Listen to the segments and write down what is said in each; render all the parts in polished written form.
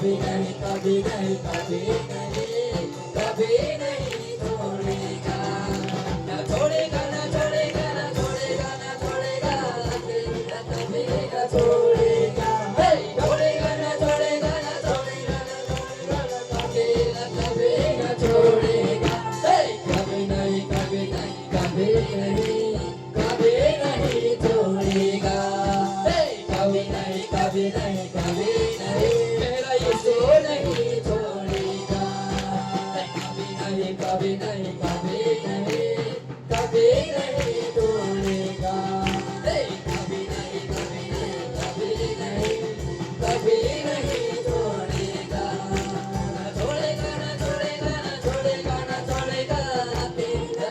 कभी नहीं कभी नहीं कभी नहीं कभी नहीं छोड़ेगा ना छोड़ेगा ना छोड़ेगा ना छोड़ेगा ना छोड़ेगा कभी ना छोड़ेगा छोड़ेगा ना छोड़ेगा ना छोड़ेगा ना छोड़ेगा कभी ना छोड़ेगा कभी नहीं कभी नहीं कभी नहीं कभी नहीं छोड़ेगा कभी नहीं कभी नहीं कभी नहीं मेरा यीशु नहीं छोड़ेगा कभी नहीं कभी नहीं कभी नहीं कभी नहीं छोड़ेगा कभी नहीं कभी नहीं कभी नहीं कभी नहीं छोड़ेगा ना छोड़ेगा ना छोड़ेगा ना छोड़ेगा ना छोड़ेगा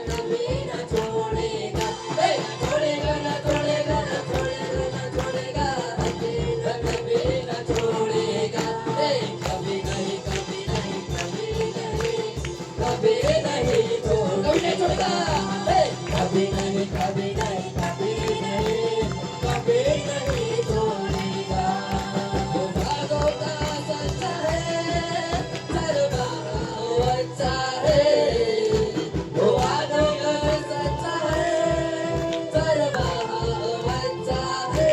कभी ना छोड़ेगा ना छोड़ेगा ना छोड़ेगा ना छोड़ेगा ना छोड़ेगा कभी ना छोड़ेगा कभी नहीं कभी नहीं कभी नहीं कभी नहीं छोड़ेगा कभी नहीं कभी नहीं कभी नहीं कभी नहीं छोड़ेगा वो भागों का सच्चा है सर्वा अच्छा है वो वादों का सच्चा है सर्वा अच्छा है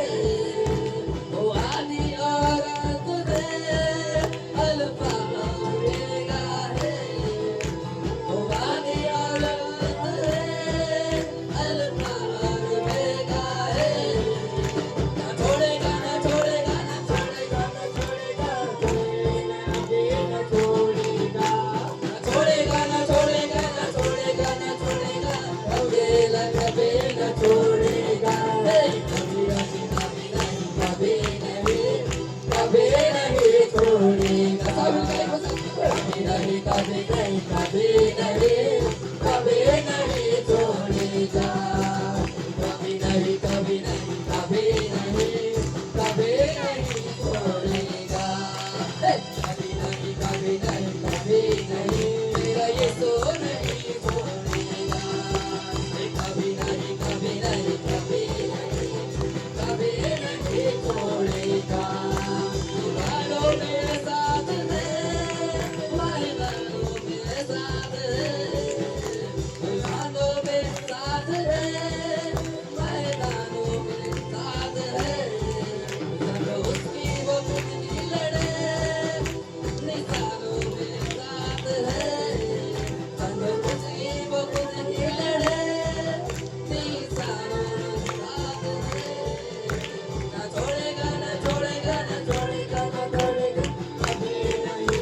वो आदि और अंत है अल्फा ओमेगा है वो आदि और अंत है अल्फा ओमेगा है ना छोड़ेगा ना छोड़ेगा ना छोड़ेगा ना छोड़ेगा ना छोड़ेगा ना छोड़ेगा ना छोड़ेगा ना छोड़ेगा ना छोड़ेगा अकेला कभी ना छोड़ेगा कभी नहीं कभी नहीं कभी नहीं कभी नहीं छोड़ेगा कभी नहीं कभी नहीं कभी नहीं कभी नहीं छोड़ेगा कभी नहीं कभी नहीं कभी नहीं कभी नहीं छोड़ेगा कभी नहीं कभी नहीं कभी नहीं मेरा यीशु नहीं छोड़ेगा कभी नहीं कभी नहीं कभी नहीं कभी नहीं छोड़ेगा दीवारों में साथ है मैदानों में साथ है दीवारों में साथ है मैदानों में साथ है सब उसकी वो कुश्ती लड़े निशानों में साथ है सब उसकी वो कुश्ती लड़े निशानों में साथ है ना छोड़ेगा ना छोड़ेगा ना छोड़ेगा ना छोड़ेगा कभी नहीं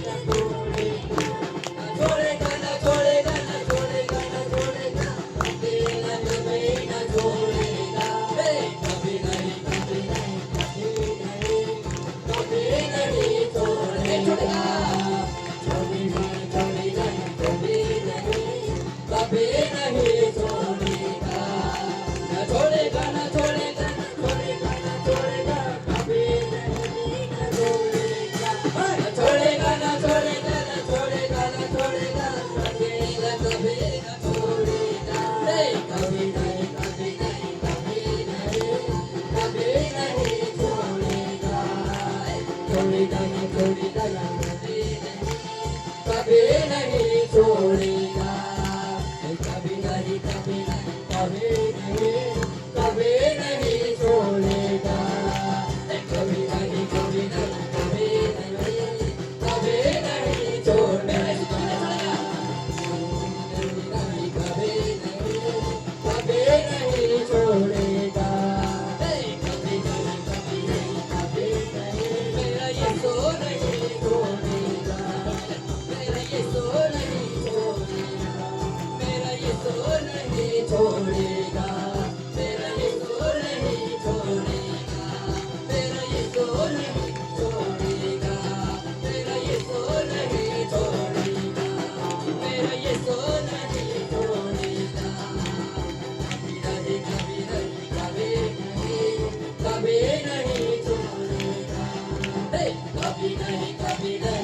ना छोड़ेगा ना छोड़ेगा ना छोड़ेगा ना छोड़ेगा ना छोड़ेगा कभी ना कभी ना छोड़ेगा कभी नहीं कभी नहीं कभी नहीं कभी नहीं छोड़ेगा कभी नहीं कभी नहीं कभी नहीं कभी नहीं छोड़ेगा ना छोड़ेगा ना छोड़ेगा ना छोड़ेगा ना छोड़ेगा कभी नहीं ना छोड़ेगा ना छोड़ेगा ना छोड़ेगा ना छोड़ेगा ना छोड़ेगा अकेला कभी ना छोड़ेगा कभी नहीं कभी नहीं कभी नहीं कभी नहीं छोड़ेगा छोड़ेगा ना छोड़ेगा ना कभी नहीं कभी नहीं छोड़ेगा कभी नहीं कभी नहीं कभी नहीं कभी नहीं छोड़ेगा कभी नहीं कभी नहीं कभी नहीं कभी नहीं छोड़ेगा नहीं कभी नहीं कभी नहीं छोड़ेगा कभी नहीं कभी नहीं कभी नहीं मेरा यीशु नहीं छोड़ेगा मेरा यीशु नहीं छोड़ेगा मेरा यीशु नहीं छोड़ेगा मेरा यीशु नहीं छोड़ेगा मेरा यीशु नहीं छोड़ेगा मेरा यीशु नहीं छोड़ेगा मेरा यीशु नहीं छोड़ेगा कभी नहीं कभी नहीं कभी नहीं कभी नहीं छोड़ेगा कभी नहीं कभी नहीं